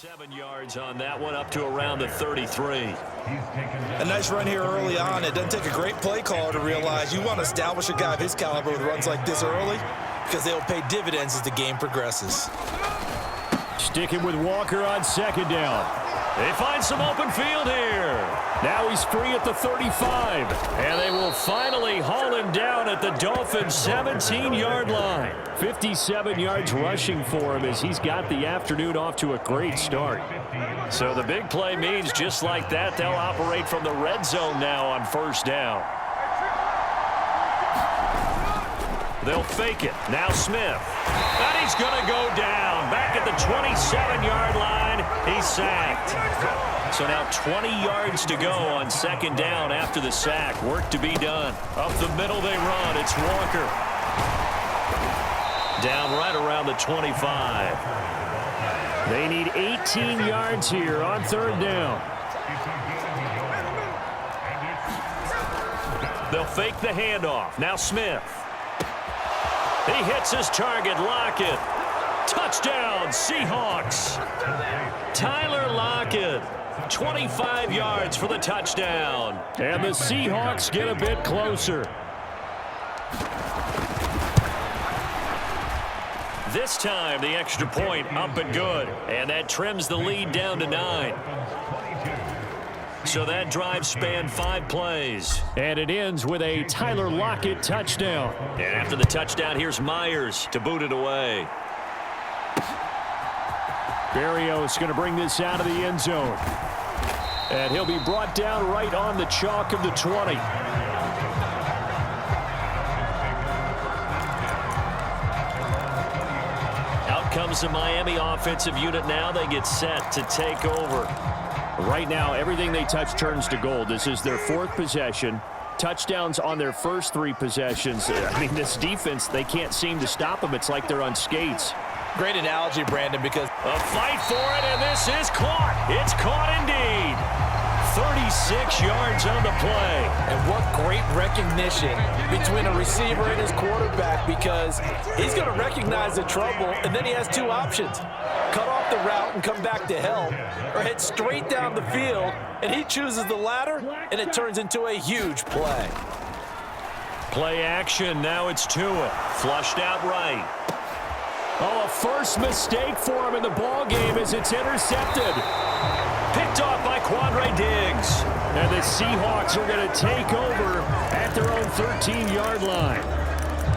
7 yards on that one, up to around the 33. A nice run here early on. It doesn't take a great play caller to realize you want to establish a guy of his caliber with runs like this early because they'll pay dividends as the game progresses. Sticking with Walker on second down. They find some open field here. Now he's free at the 35. And they will finally haul him down at the Dolphins' 17-yard line. 57 yards rushing for him as he's got the afternoon off to a great start. So the big play means just like that, they'll operate from the red zone now on first down. They'll fake it. Now Smith. And he's going to go down. Back at the 27-yard line. He's sacked. So now 20 yards to go on second down after the sack. Work to be done. Up the middle they run. It's Walker. Down right around the 25. They need 18 yards here on third down. They'll fake the handoff. Now Smith. He hits his target. Lockett. Touchdown, Seahawks. Tyler Lockett. 25 yards for the touchdown. And the Seahawks get a bit closer. This time, the extra point up and good. And that trims the lead down to 9. So that drive spanned 5 plays. And it ends with a Tyler Lockett touchdown. And after the touchdown, here's Myers to boot it away. Berrios going to bring this out of the end zone. And he'll be brought down right on the chalk of the 20. Out comes the Miami offensive unit now. They get set to take over. Right now, everything they touch turns to gold. This is their 4th possession. Touchdowns on their first 3 possessions. I mean, this defense, they can't seem to stop them. It's like they're on skates. Great analogy, Brandon, because a fight for it, and this is caught. It's caught indeed. 36 yards on the play. And what great recognition between a receiver and his quarterback, because he's going to recognize the trouble, and then he has 2 options. Cut off the route and come back to help, or head straight down the field, and he chooses the latter, and it turns into a huge play. Play action. Now it's Tua. Flushed out right. Oh, a first mistake for him in the ball game as it's intercepted. Picked off by Quandre Diggs. And the Seahawks are going to take over at their own 13-yard line.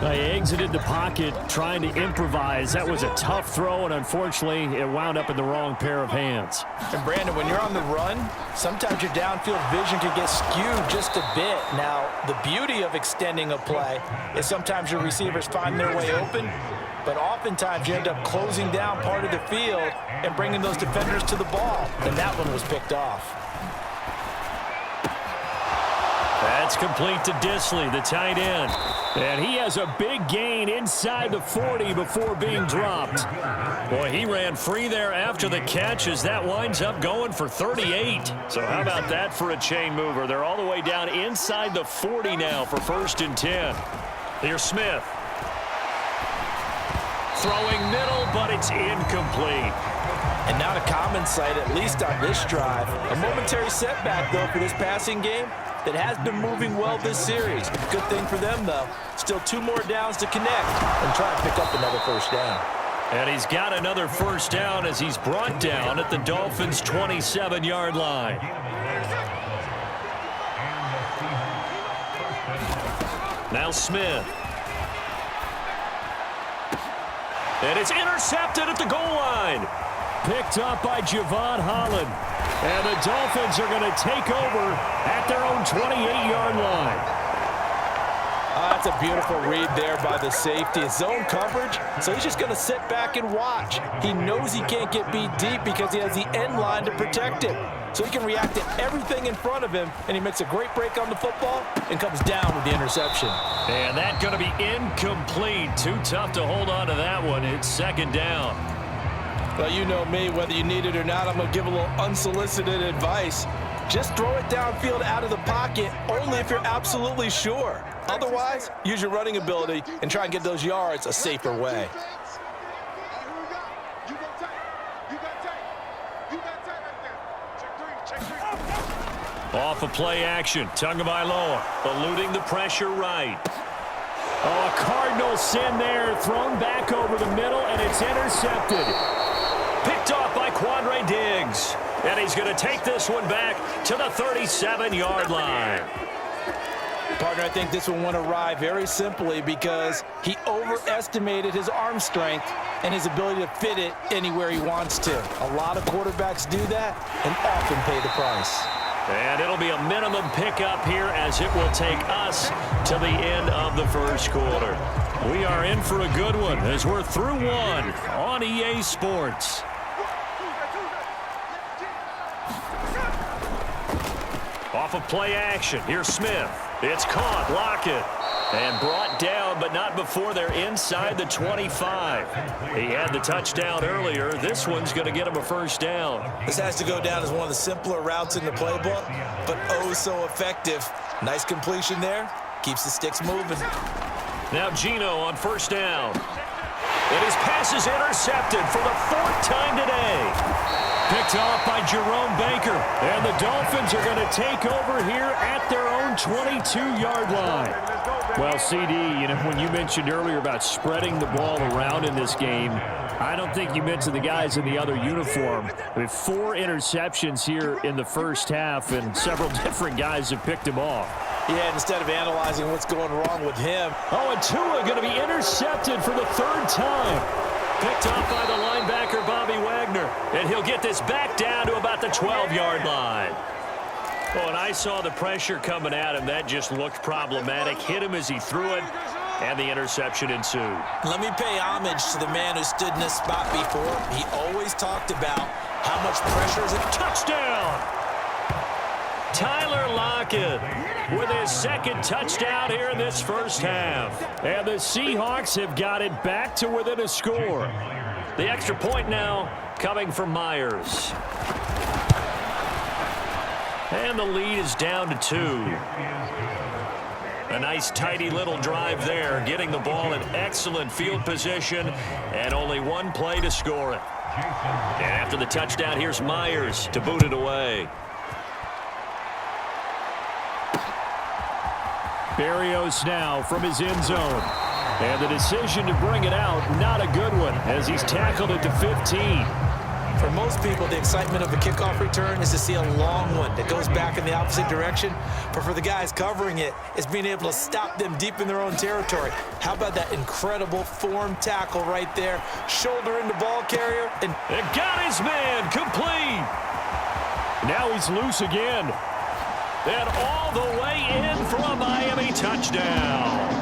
They exited the pocket trying to improvise. That was a tough throw, and unfortunately, it wound up in the wrong pair of hands. And Brandon, when you're on the run, sometimes your downfield vision can get skewed just a bit. Now, the beauty of extending a play is sometimes your receivers find their way open, but oftentimes you end up closing down part of the field and bringing those defenders to the ball. And that one was picked off. That's complete to Disley, the tight end. And he has a big gain inside the 40 before being dropped. Boy, he ran free there after the catch as that winds up going for 38. So how about that for a chain mover? They're all the way down inside the 40 now for 1st and 10. Here's Smith. Throwing middle, but it's incomplete. And not a common sight, at least on this drive. A momentary setback, though, for this passing game that has been moving well this series. Good thing for them, though. Still 2 more downs to connect and try to pick up another first down. And he's got another first down as he's brought down at the Dolphins' 27-yard line. Now Smith. And it's intercepted at the goal line. Picked up by Javon Holland. And the Dolphins are going to take over at their own 28-yard line. That's a beautiful read there by the safety. It's zone coverage, so he's just going to sit back and watch. He knows he can't get beat deep because he has the end line to protect him. So he can react to everything in front of him, and he makes a great break on the football and comes down with the interception. And that's going to be incomplete. Too tough to hold on to that one. It's second down. Well, you know me, whether you need it or not, I'm going to give a little unsolicited advice. Just throw it downfield out of the pocket only if you're absolutely sure. Otherwise, use your running ability and try and get those yards a safer way. Off of play action. Tagovailoa eluding the pressure right. Oh, a Cardinal sin there. Thrown back over the middle, and it's intercepted. Picked off by Quandre Diggs. And he's going to take this one back to the 37-yard line. Partner, I think this one went awry very simply because he overestimated his arm strength and his ability to fit it anywhere he wants to. A lot of quarterbacks do that and often pay the price. And it'll be a minimum pickup here as it will take us to the end of the first quarter. We are in for a good one as we're through one on EA Sports. Off of play action, here's Smith. It's caught, Lockett, and brought down, but not before they're inside the 25. He had the touchdown earlier. This one's going to get him a first down. This has to go down as one of the simpler routes in the playbook, but oh so effective. Nice completion there. Keeps the sticks moving. Now Geno on first down. And his pass is intercepted for the fourth time today. Picked off by Jerome Baker. And the Dolphins are going to take over here at their own 22-yard line. Well, CD, when you mentioned earlier about spreading the ball around in this game, I don't think you mentioned the guys in the other uniform. With 4 interceptions here in the first half, and several different guys have picked him off. Yeah, instead of analyzing what's going wrong with him. Oh, and Tua going to be intercepted for the third time. Picked off by the linebacker, Bobby Wagner. And he'll get this back down to about the 12-yard line. Oh, and I saw the pressure coming at him. That just looked problematic. Hit him as he threw it, and the interception ensued. Let me pay homage to the man who stood in this spot before. He always talked about how much pressure is a touchdown. Tyler Lockett with his second touchdown here in this first half. And the Seahawks have got it back to within a score. The extra point now coming from Myers. And the lead is down to 2. A nice tidy little drive there, getting the ball in excellent field position, and only one play to score it. And after the touchdown, here's Myers to boot it away. Berrios now from his end zone. And the decision to bring it out, not a good one, as he's tackled it to 15. For most people, the excitement of a kickoff return is to see a long one that goes back in the opposite direction. But for the guys covering it, it's being able to stop them deep in their own territory. How about that incredible form tackle right there? Shoulder in the ball carrier. And got his man complete. Now he's loose again. And all the way in for a Miami touchdown.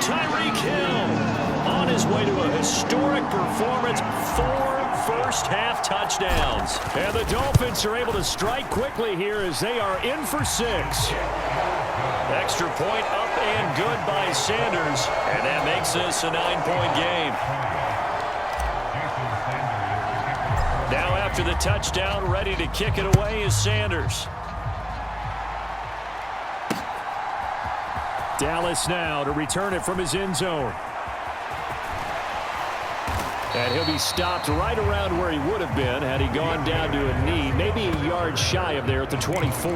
Tyreek Hill on his way to a historic performance. 4 first-half touchdowns. And the Dolphins are able to strike quickly here as they are in for 6. Extra point up and good by Sanders. And that makes this a 9-point game. Now after the touchdown, ready to kick it away is Sanders. Dallas now to return it from his end zone. And he'll be stopped right around where he would have been had he gone down to a knee, maybe a yard shy of there at the 24.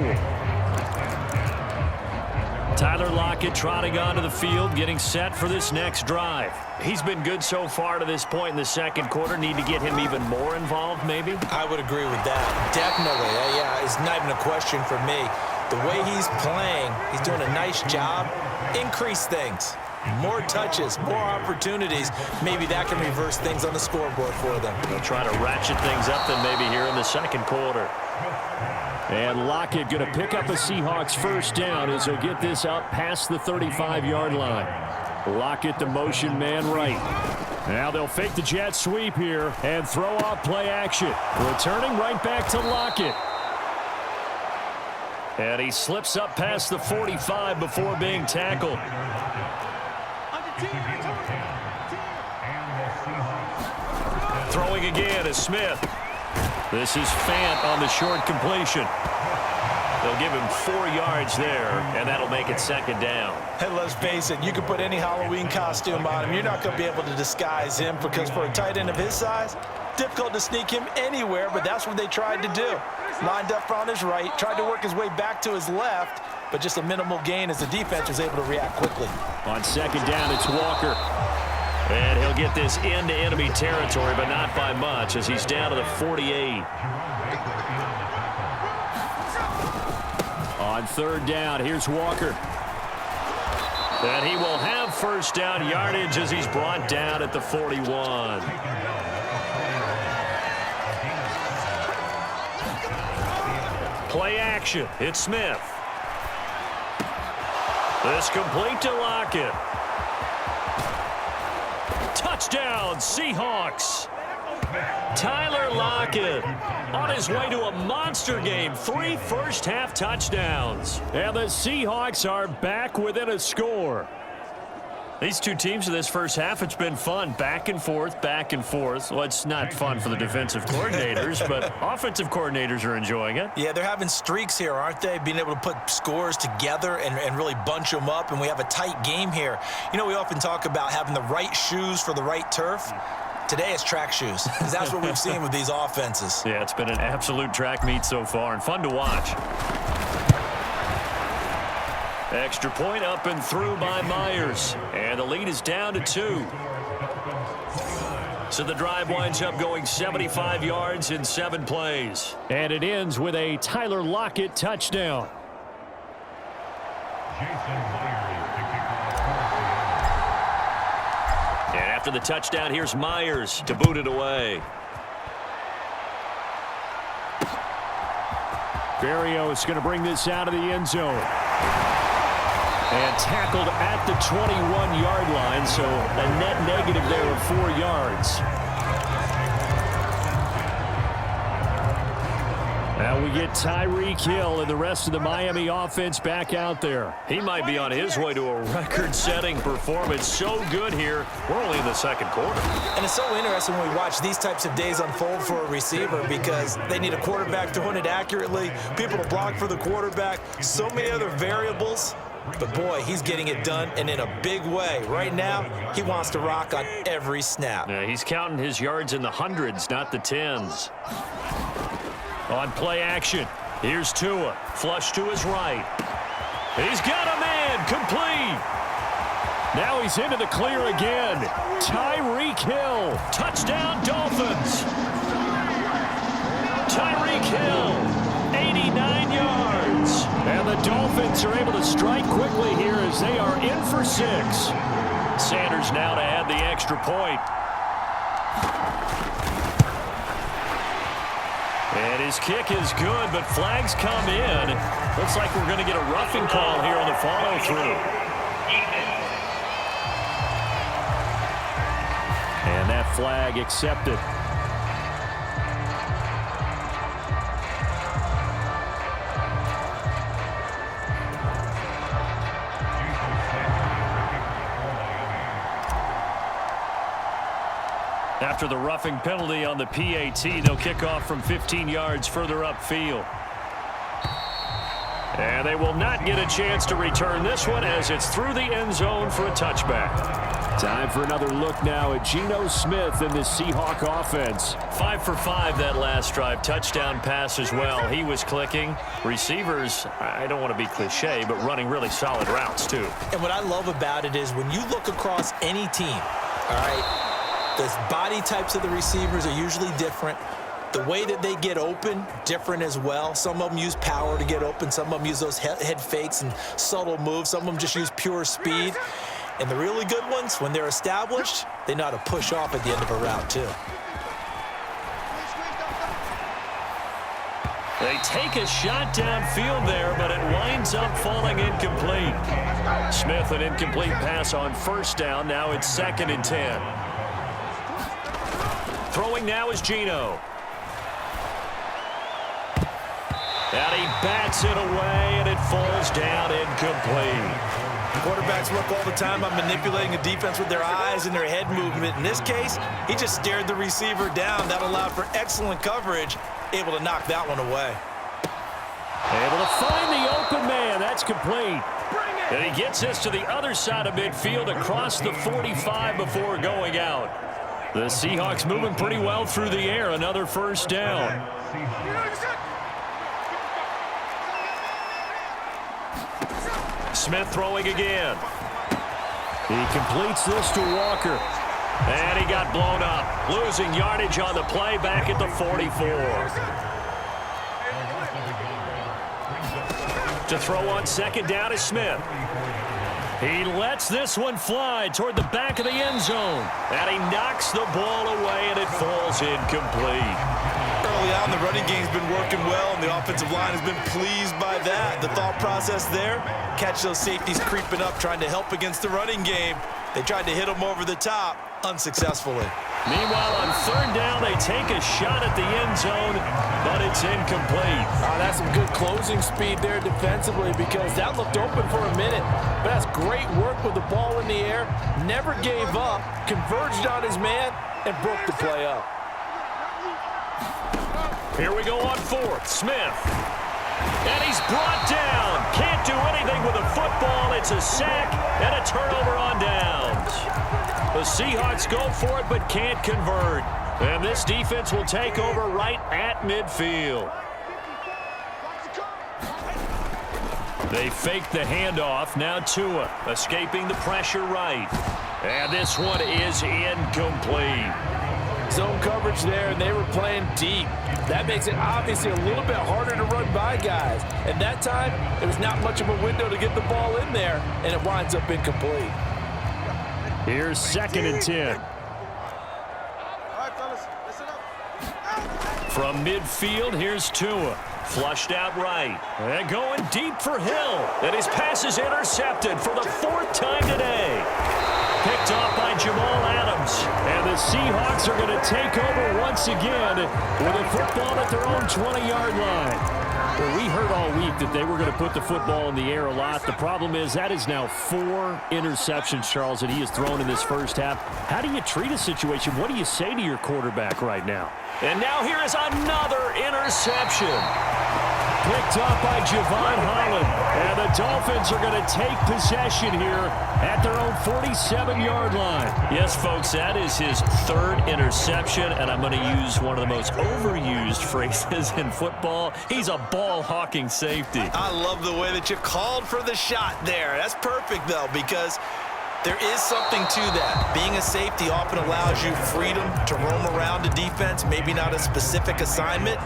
Tyler Lockett trotting onto the field, getting set for this next drive. He's been good so far to this point in the second quarter. Need to get him even more involved, maybe? I would agree with that. Definitely. Yeah, it's not even a question for me. The way he's playing, he's doing a nice job. Increase things. More touches, more opportunities. Maybe that can reverse things on the scoreboard for them. They'll try to ratchet things up then maybe here in the second quarter. And Lockett going to pick up a Seahawks first down as he'll get this up past the 35-yard line. Lockett, the motion man right. Now they'll fake the jet sweep here and throw off play action. Returning right back to Lockett. And he slips up past the 45 before being tackled. Throwing again is Smith. This is Fant on the short completion. They'll give him 4 yards there, and that'll make it second down. And let's face it, you can put any Halloween costume on him. You're not going to be able to disguise him because for a tight end of his size, difficult to sneak him anywhere, but that's what they tried to do. Lined up on his right, tried to work his way back to his left, but just a minimal gain as the defense was able to react quickly. On second down, it's Walker. And he'll get this into enemy territory, but not by much as he's down to the 48. On third down, here's Walker. And he will have first down yardage as he's brought down at the 41. Play action. It's Smith. This complete to Lockett. Touchdown, Seahawks. Tyler Lockett on his way to a monster game. 3 first-half touchdowns. And the Seahawks are back within a score. These two teams in this first half, it's been fun. Back and forth, back and forth. Well, it's not fun for the defensive coordinators, but offensive coordinators are enjoying it. Yeah, they're having streaks here, aren't they? Being able to put scores together and really bunch them up, and we have a tight game here. You know, we often talk about having the right shoes for the right turf. Today it's track shoes, because that's what we've seen with these offenses. Yeah, it's been an absolute track meet so far, and fun to watch. Extra point up and through by Myers. And the lead is down to 2. So the drive winds up going 75 yards in 7 plays. And it ends with a Tyler Lockett touchdown. And after the touchdown, here's Myers to boot it away. Berrios is going to bring this out of the end zone. And tackled at the 21-yard line, so a net negative there of 4 yards. Now we get Tyreek Hill and the rest of the Miami offense back out there. He might be on his way to a record-setting performance. So good here. We're only in the second quarter. And it's so interesting when we watch these types of days unfold for a receiver because they need a quarterback throwing it accurately, people to block for the quarterback, so many other variables. But, boy, he's getting it done, and in a big way. Right now, he wants to rock on every snap. Yeah, he's counting his yards in the hundreds, not the tens. On play action, here's Tua. Flush to his right. He's got a man, complete. Now he's into the clear again. Tyreek Hill. Touchdown, Dolphins. Tyreek Hill, 89 yards. And the Dolphins are able to strike quickly here as they are in for 6. Sanders now to add the extra point. And his kick is good, but flags come in. Looks like we're going to get a roughing call here on the follow-through. And that flag accepted. After the roughing penalty on the PAT, they'll kick off from 15 yards further upfield. And they will not get a chance to return this one as it's through the end zone for a touchback. Time for another look now at Geno Smith and the Seahawk offense. 5 for 5 that last drive. Touchdown pass as well. He was clicking. Receivers, I don't want to be cliche, but running really solid routes too. And what I love about it is when you look across any team, all right, the body types of the receivers are usually different. The way that they get open, different as well. Some of them use power to get open. Some of them use those head fakes and subtle moves. Some of them just use pure speed. And the really good ones, when they're established, they know how to push off at the end of a route, too. They take a shot downfield there, but it winds up falling incomplete. Smith, an incomplete pass on first down. Now it's 2nd and 10. Throwing now is Geno. And he bats it away, and it falls down incomplete. Quarterbacks work all the time on manipulating a defense with their eyes and their head movement. In this case, he just stared the receiver down. That allowed for excellent coverage, able to knock that one away. Able to find the open man. That's complete. And he gets this to the other side of midfield across the 45 before going out. The Seahawks moving pretty well through the air. Another first down. Smith throwing again. He completes this to Walker. And he got blown up. Losing yardage on the play back at the 44. To throw on second down is Smith. He lets this one fly toward the back of the end zone. And he knocks the ball away, and it falls incomplete. Early on, the running game's been working well, and the offensive line has been pleased by that. The thought process there, catch those safeties creeping up, trying to help against the running game. They tried to hit him over the top, unsuccessfully. Meanwhile, on third down, they take a shot at the end zone, but it's incomplete. That's some good closing speed there defensively, because that looked open for a minute. But that's great work with the ball in the air. Never gave up, converged on his man, and broke the play up. Here we go on fourth. Smith. And he's brought down. Can't do anything with the football. It's a sack and a turnover on downs. The Seahawks go for it but can't convert. And this defense will take over right at midfield. They fake the handoff. Now Tua escaping the pressure right. And this one is incomplete. Zone coverage there, and they were playing deep. That makes it obviously a little bit harder to run by guys. And that time, it was not much of a window to get the ball in there, and it winds up incomplete. Here's second and 10. From midfield, here's Tua. Flushed out right. And going deep for Hill. And his pass is intercepted for the fourth time today. Picked off by Jamal Adams. And the Seahawks are going to take over once again with a football at their own 20-yard line. Well, we heard all week that they were going to put the football in the air a lot. The problem is that is now 4 interceptions, Charles, that he has thrown in this first half. How do you treat a situation? What do you say to your quarterback right now? And now here is another interception. Picked up by Javon Holland. And the Dolphins are going to take possession here at their own 47-yard line. Yes, folks, that is his third interception, and I'm going to use one of the most overused phrases in football. He's a ball-hawking safety. I love the way that you called for the shot there. That's perfect, though, because there is something to that. Being a safety often allows you freedom to roam around the defense, maybe not a specific assignment.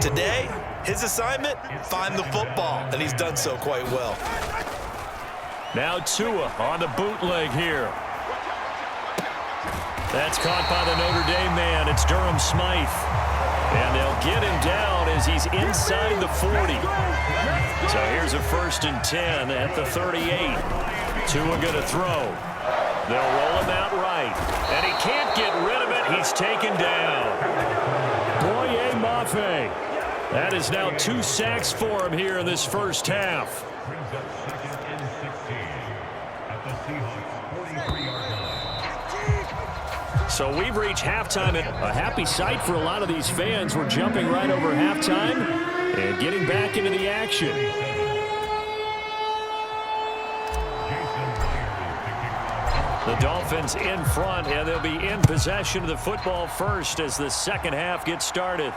Today, his assignment, find the football, and he's done so quite well. Now Tua on the bootleg here. That's caught by the Notre Dame man. It's Durham Smythe. And they'll get him down as he's inside the 40. So here's a 1st and 10 at the 38. Tua going to throw. They'll roll him out right. And he can't get rid of it. He's taken down. Boye Mafe. That is now 2 sacks for him here in this first half. So we've reached halftime, and a happy sight for a lot of these fans. We're jumping right over halftime and getting back into the action. The Dolphins in front, and they'll be in possession of the football first as the second half gets started.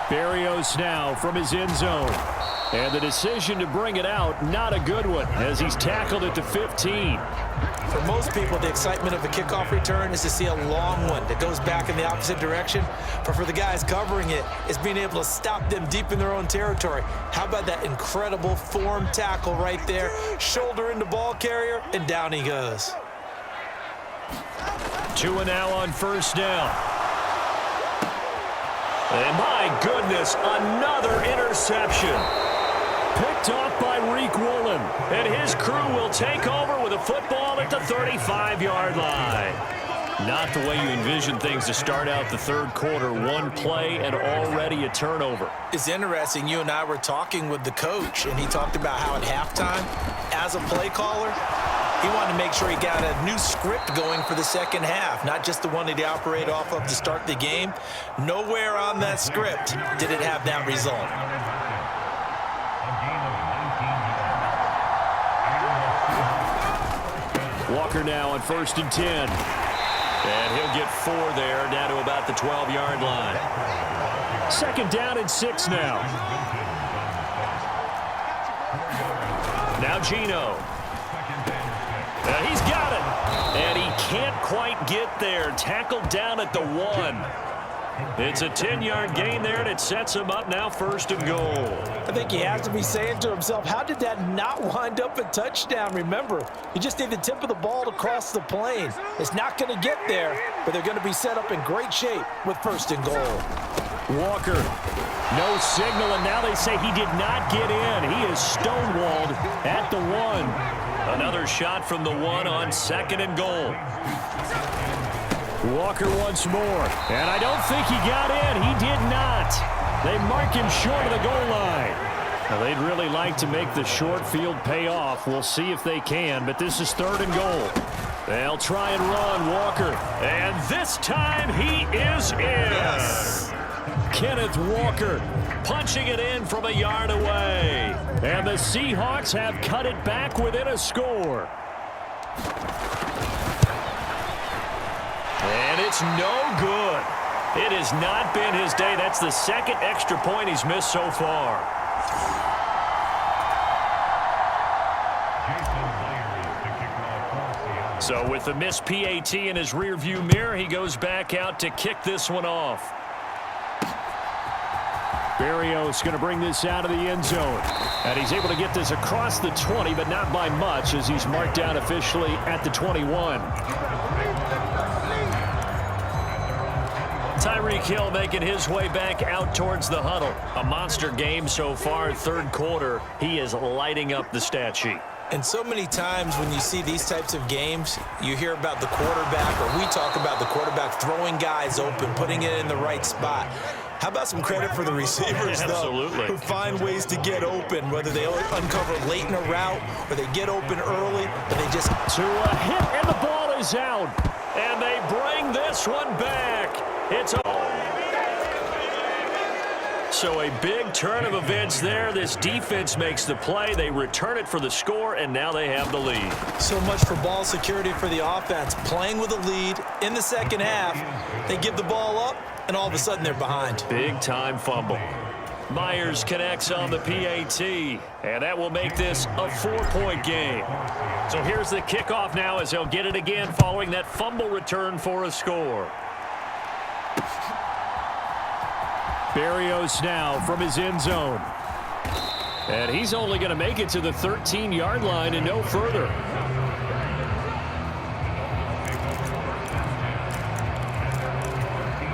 Berrios now from his end zone. And the decision to bring it out, not a good one, as he's tackled at the 15. For most people, the excitement of a kickoff return is to see a long one that goes back in the opposite direction. But for the guys covering it, it's being able to stop them deep in their own territory. How about that incredible form tackle right there? Shoulder into ball carrier, and down he goes. Tua now on first down. And my goodness, another interception. Picked off by Reek Woolen. And his crew will take over with a football at the 35-yard line. Not the way you envision things to start out the third quarter. One play and already a turnover. It's interesting. You and I were talking with the coach, and he talked about how at halftime, as a play caller, he wanted to make sure he got a new script going for the second half, not just the one that he operated off of to start the game. Nowhere on that script did it have that result. Walker now on 1st and 10. And he'll get 4 there, down to about the 12-yard line. 2nd down and 6 now. Now Geno. He's got it. And he can't quite get there. Tackled down at the 1. It's a 10-yard gain there, and it sets him up now 1st and goal. I think he has to be saying to himself, how did that not wind up a touchdown? Remember, you just need the tip of the ball to cross the plane. It's not going to get there, but they're going to be set up in great shape with 1st and goal. Walker, no signal, and now they say he did not get in. He is stonewalled at the 1. Another shot from the 1 on 2nd and goal. Walker once more, and I don't think he got in. He did not. They mark him short of the goal line. Now, they'd really like to make the short field pay off. We'll see if they can, but this is 3rd and goal. They'll try and run, Walker, and this time he is in. Yes. Kenneth Walker punching it in from a yard away. And the Seahawks have cut it back within a score. And it's no good. It has not been his day. That's the 2nd extra point he's missed so far. So with the missed PAT in his rearview mirror, he goes back out to kick this one off. Berrios going to bring this out of the end zone. And he's able to get this across the 20, but not by much, as he's marked down officially at the 21. Tyreek Hill making his way back out towards the huddle. A monster game so far, 3rd quarter. He is lighting up the stat sheet. And so many times when you see these types of games, you hear about the quarterback, or we talk about the quarterback throwing guys open, putting it in the right spot. How about some credit for the receivers, though, who find ways to get open, whether they uncover late in a route or they get open early, but they just... To a hit, and the ball is out. And they bring this one back. It's all. So a big turn of events there. This defense makes the play. They return it for the score, and now they have the lead. So much for ball security for the offense. Playing with a lead in the 2nd half, they give the ball up, and all of a sudden they're behind. Big-time fumble. Myers connects on the PAT, and that will make this a 4-point game. So here's the kickoff now as they'll get it again following that fumble return for a score. Berrios now from his end zone. And he's only going to make it to the 13-yard line and no further.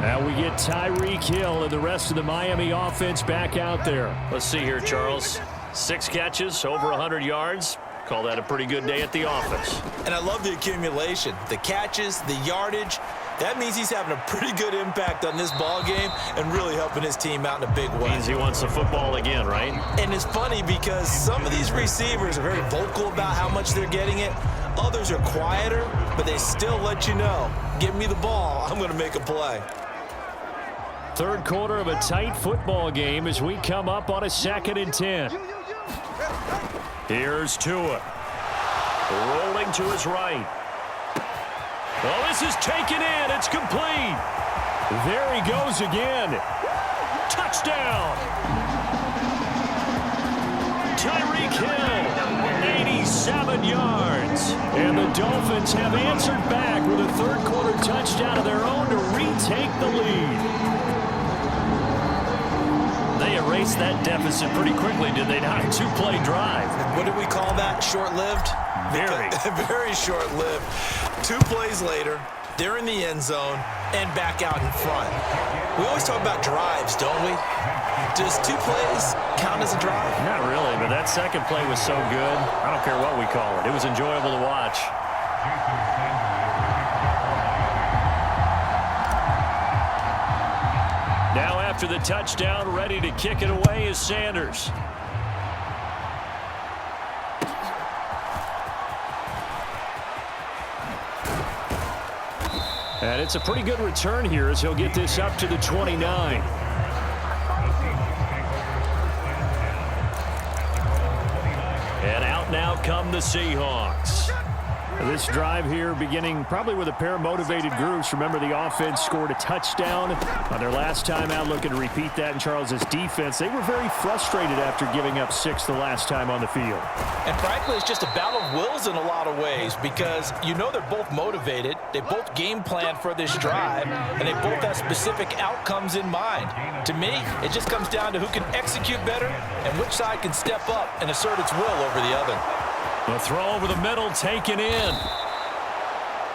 Now we get Tyreek Hill and the rest of the Miami offense back out there. Let's see here, Charles. 6 catches, over 100 yards. Call that a pretty good day at the office. And I love the accumulation. The catches, the yardage. That means he's having a pretty good impact on this ball game and really helping his team out in a big way. Means he wants the football again, right? And it's funny because some of these receivers are very vocal about how much they're getting it. Others are quieter, but they still let you know, give me the ball, I'm going to make a play. 3rd quarter of a tight football game as we come up on a 2nd and 10. Here's Tua. Rolling to his right. Well, this is taken in. It's complete. There he goes again. Touchdown. Tyreek Hill, 87 yards. And the Dolphins have answered back with a 3rd quarter touchdown of their own to retake the lead. They erased that deficit pretty quickly, did they not? 2-play drive. What did we call that? Short-lived? Very. Very short-lived. 2 plays later, they're in the end zone and back out in front. We always talk about drives, don't we? Does 2 plays count as a drive? Not really, but that 2nd play was so good. I don't care what we call it. It was enjoyable to watch. Now after the touchdown, ready to kick it away is Sanders. And it's a pretty good return here as he'll get this up to the 29. And out now come the Seahawks. This drive here beginning probably with a pair of motivated groups. Remember, the offense scored a touchdown on their last time out, looking to repeat that in Charles's defense. They were very frustrated after giving up 6 the last time on the field. And frankly, it's just a battle of wills in a lot of ways because you know they're both motivated. They both game plan for this drive, and they both have specific outcomes in mind. To me, it just comes down to who can execute better and which side can step up and assert its will over the other. The throw over the middle taken in.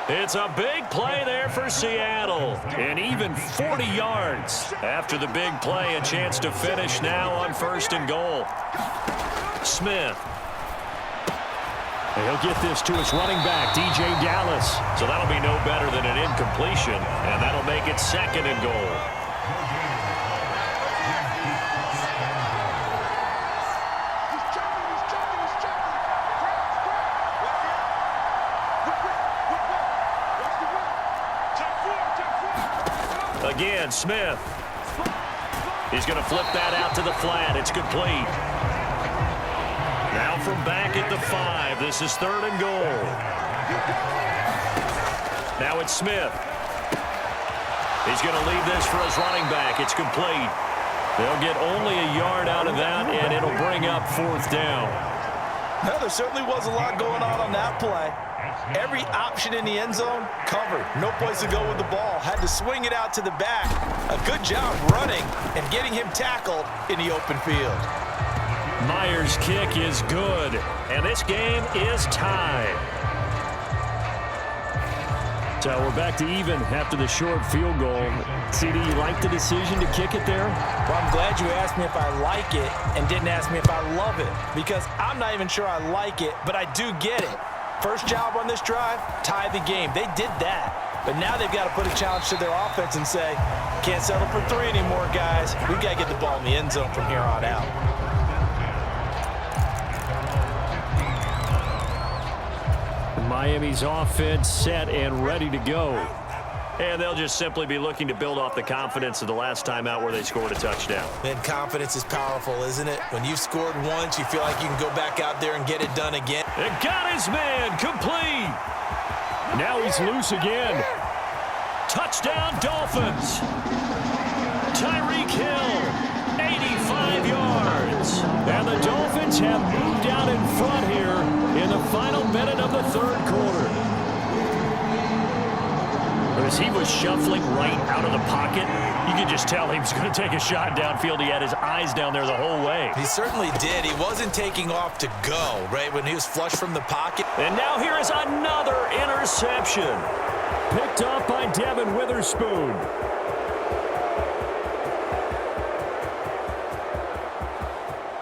It's a big play there for Seattle. And even 40 yards after the big play. A chance to finish now on 1st and goal. Smith. He'll get this to his running back, DJ Dallas. So that'll be no better than an incompletion. And that'll make it 2nd and goal. Again, Smith. He's going to flip that out to the flat. It's complete. Now from back at the 5. This is 3rd and goal. Now it's Smith. He's going to leave this for his running back. It's complete. They'll get only a yard out of that, and it'll bring up 4th down. Well, there certainly was a lot going on that play. Every option in the end zone covered. No place to go with the ball. Had to swing it out to the back. A good job running and getting him tackled in the open field. Myers' kick is good, and this game is tied. So we're back to even after the short field goal. CD, you like the decision to kick it there? Well, I'm glad you asked me if I like it and didn't ask me if I love it, because I'm not even sure I like it, but I do get it. First job on this drive, tie the game. They did that. But now they've got to put a challenge to their offense and say, can't settle for 3 anymore, guys. We've got to get the ball in the end zone from here on out. Miami's offense set and ready to go. And they'll just simply be looking to build off the confidence of the last time out where they scored a touchdown. And confidence is powerful, isn't it? When you've scored once, you feel like you can go back out there and get it done again. It got his man complete. Now he's loose again. Touchdown, Dolphins. Tyreek Hill, 85 yards. And the Dolphins have moved down in front here in the final minute of the 3rd quarter. As he was shuffling right out of the pocket, you could just tell he was going to take a shot downfield. He had his eyes down there the whole way. He certainly did. He wasn't taking off to go, right, when he was flush from the pocket. And now here is another interception. Picked off by Devin Witherspoon.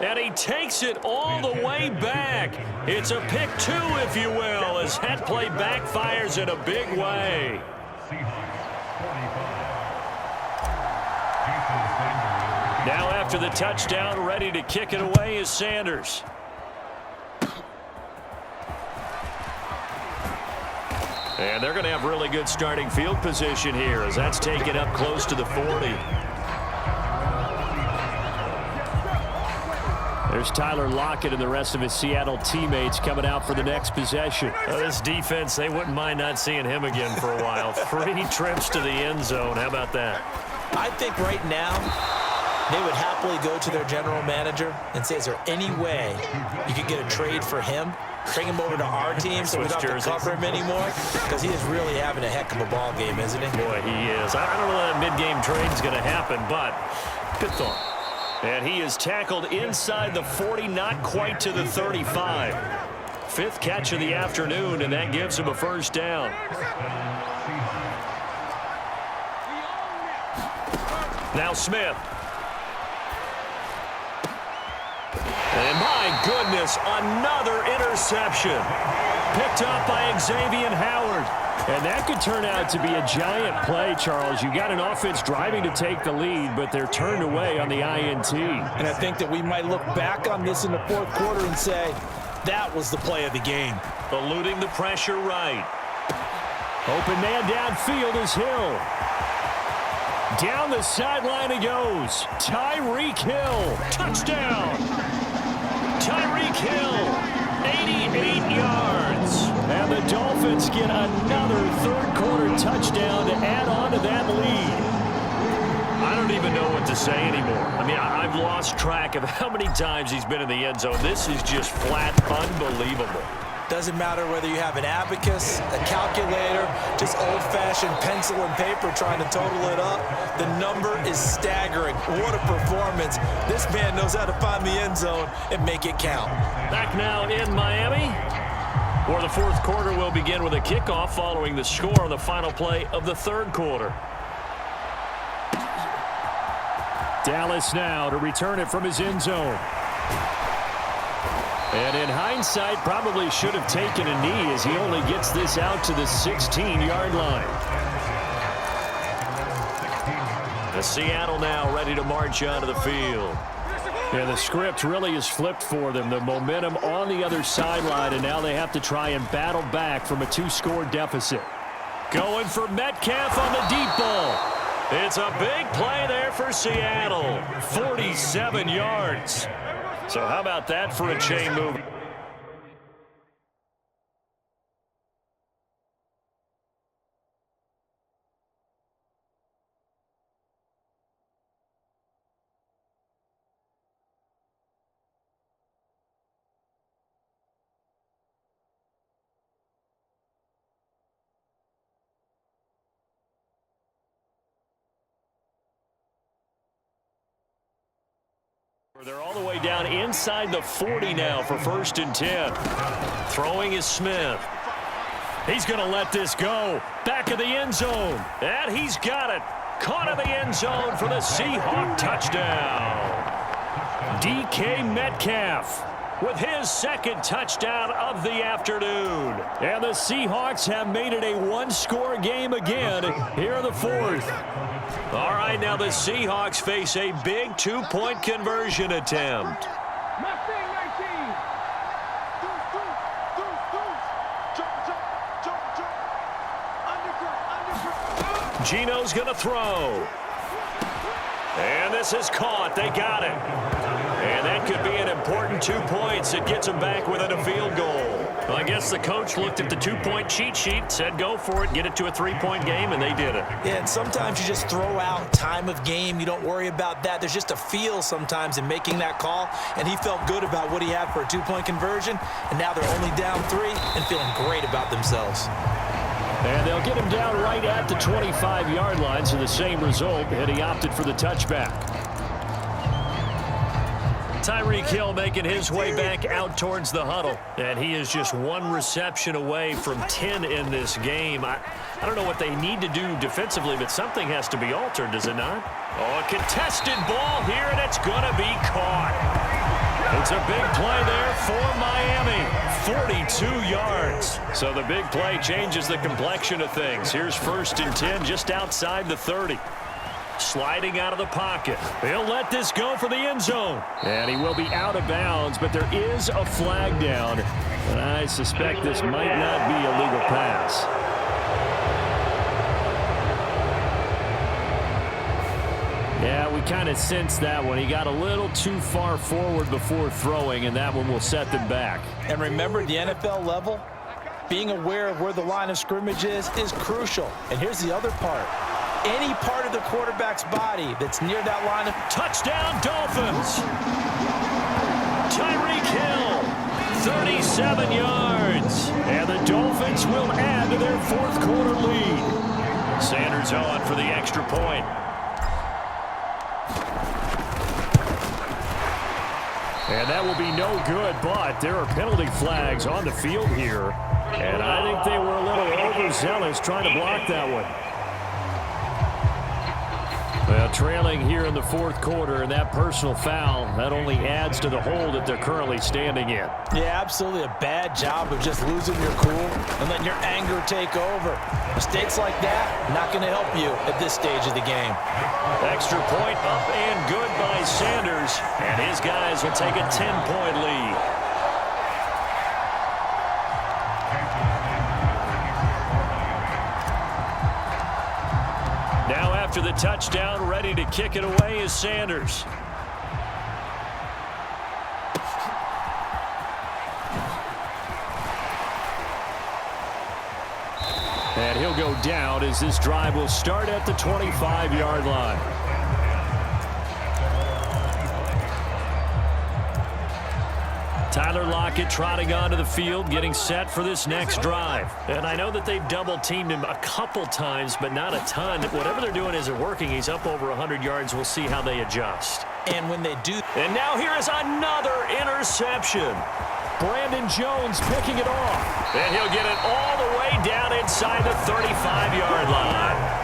And he takes it all the way back. It's a pick 2, if you will, as that play backfires in a big way. Now after the touchdown, ready to kick it away is Sanders. And they're going to have really good starting field position here as that's taken up close to the 40. There's Tyler Lockett and the rest of his Seattle teammates coming out for the next possession. This defense, they wouldn't mind not seeing him again for a while. 3 trips to the end zone. How about that? I think right now they would happily go to their general manager and say, is there any way you could get a trade for him? Bring him over to our team so we don't have to cover him anymore? Because he is really having a heck of a ball game, isn't he? Boy, he is. I don't know that mid-game trade is going to happen, but good thought. And he is tackled inside the 40, not quite to the 35. 5th catch of the afternoon, and that gives him a 1st down. Now Smith. And my goodness, another interception. Picked up by Xavier Howard. And that could turn out to be a giant play, Charles. You got an offense driving to take the lead, but they're turned away on the INT. And I think that we might look back on this in the 4th quarter and say, that was the play of the game. Eluding the pressure right. Open man downfield is Hill. Down the sideline he goes. Tyreek Hill. Touchdown. Tyreek Hill. 88 yards. And the Dolphins get another third-quarter touchdown to add on to that lead. I don't even know what to say anymore. I mean, I've lost track of how many times he's been in the end zone. This is just flat unbelievable. Doesn't matter whether you have an abacus, a calculator, just old-fashioned pencil and paper trying to total it up. The number is staggering. What a performance. This man knows how to find the end zone and make it count. Back now in Miami, where the fourth quarter will begin with a kickoff following the score on the final play of the third quarter. Dallas now to return it from his end zone. And in hindsight, probably should have taken a knee as he only gets this out to the 16-yard line. And Seattle now ready to march onto the field. Yeah, the script really is flipped for them. The momentum on the other sideline, and now they have to try and battle back from a two-score deficit. Going for Metcalf on the deep ball. It's a big play there for Seattle. 47 yards. So how about that for a chain move? They're all the way down inside the 40 now for 1st and 10. Throwing is Smith. He's going to let this go. Back of the end zone. And he's got it. Caught in the end zone for the Seahawk touchdown. DK Metcalf with his second touchdown of the afternoon. And the Seahawks have made it a one-score game again here in the fourth. All right, now the Seahawks face a big two-point conversion attempt. Gino's going to throw. And this is caught. They got it. And that could be an important 2 points. It gets them back within a field goal. Well, I guess the coach looked at the two-point cheat sheet, said go for it, get it to a three-point game, and they did it. Yeah, and sometimes you just throw out time of game. You don't worry about that. There's just a feel sometimes in making that call, and he felt good about what he had for a two-point conversion, and now they're only down 3 and feeling great about themselves. And they'll get him down right at the 25-yard line, so the same result, and he opted for the touchback. Tyreek Hill making his way back out towards the huddle. And he is just one reception away from 10 in this game. I don't know what they need to do defensively, but something has to be altered, does it not? Oh, a contested ball here, and it's going to be caught. It's a big play there for Miami. 42 yards. So the big play changes the complexion of things. Here's 1st and 10 just outside the 30. Sliding out of the pocket. He'll let this go for the end zone. And he will be out of bounds, but there is a flag down. And I suspect this might not be a legal pass. Yeah, we kind of sensed that one. He got a little too far forward before throwing, and that one will set them back. And remember, the NFL level, being aware of where the line of scrimmage is crucial. And here's the other part. Any part of the quarterback's body that's near that line of... Touchdown, Dolphins! Tyreek Hill, 37 yards. And the Dolphins will add to their fourth quarter lead. Sanders on for the extra point. And that will be no good, but there are penalty flags on the field here. And I think they were a little overzealous trying to block that one. Well, trailing here in the fourth quarter, and that personal foul, that only adds to the hole that they're currently standing in. Yeah, absolutely a bad job of just losing your cool and letting your anger take over. Mistakes like that, not going to help you at this stage of the game. Extra point up and good by Sanders, and his guys will take a 10-point lead. After the touchdown, ready to kick it away is Sanders. And he'll go down as this drive will start at the 25-yard line. Tyler Lockett trotting onto the field, getting set for this next drive. And I know that they've double-teamed him a couple times, but not a ton. Whatever they're doing isn't working. He's up over 100 yards. We'll see how they adjust. And when they do... And now here is another interception. Brandon Jones picking it off. And he'll get it all the way down inside the 35-yard line.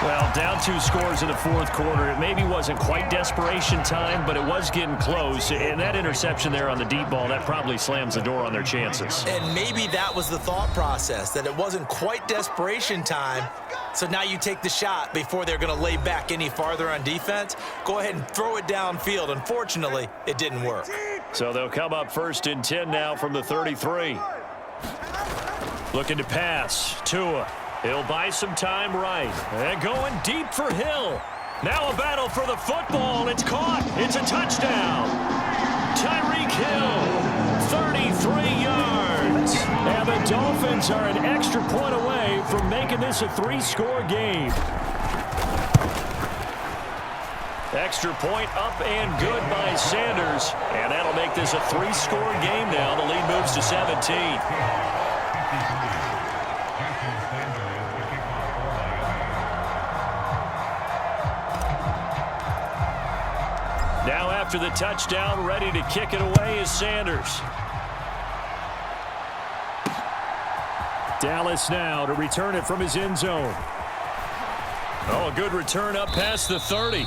Well, down 2 scores in the fourth quarter. It maybe wasn't quite desperation time, but it was getting close. And that interception there on the deep ball, that probably slams the door on their chances. And maybe that was the thought process, that it wasn't quite desperation time. So now you take the shot before they're going to lay back any farther on defense. Go ahead and throw it downfield. Unfortunately, it didn't work. So they'll come up 1st and 10 now from the 33. Looking to pass. Tua. He'll buy some time right. And going deep for Hill. Now a battle for the football. It's caught. It's a touchdown. Tyreek Hill, 33 yards. And the Dolphins are an extra point away from making this a 3-score game. Extra point up and good by Sanders. And that'll make this a 3-score game now. The lead moves to 17. Now after the touchdown, ready to kick it away is Sanders. Dallas now to return it from his end zone. Oh, a good return up past the 30.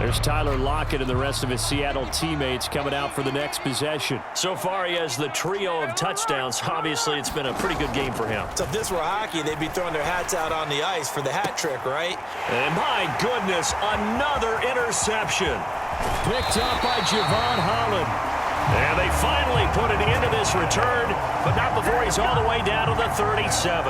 There's Tyler Lockett and the rest of his Seattle teammates coming out for the next possession. So far, he has the trio of touchdowns. Obviously, it's been a pretty good game for him. So if this were hockey, they'd be throwing their hats out on the ice for the hat trick, right? And my goodness, another interception. Picked up by Javon Holland. And they finally put an end to this return, but not before he's all the way down to the 37.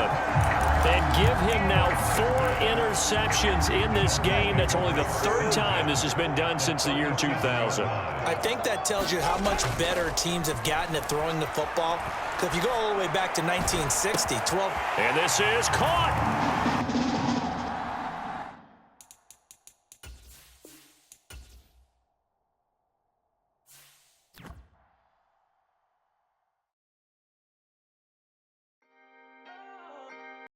And give him now 4 interceptions in this game. That's only the 3rd time this has been done since the year 2000. I think that tells you how much better teams have gotten at throwing the football. Because if you go all the way back to 1960, 12... And this is caught.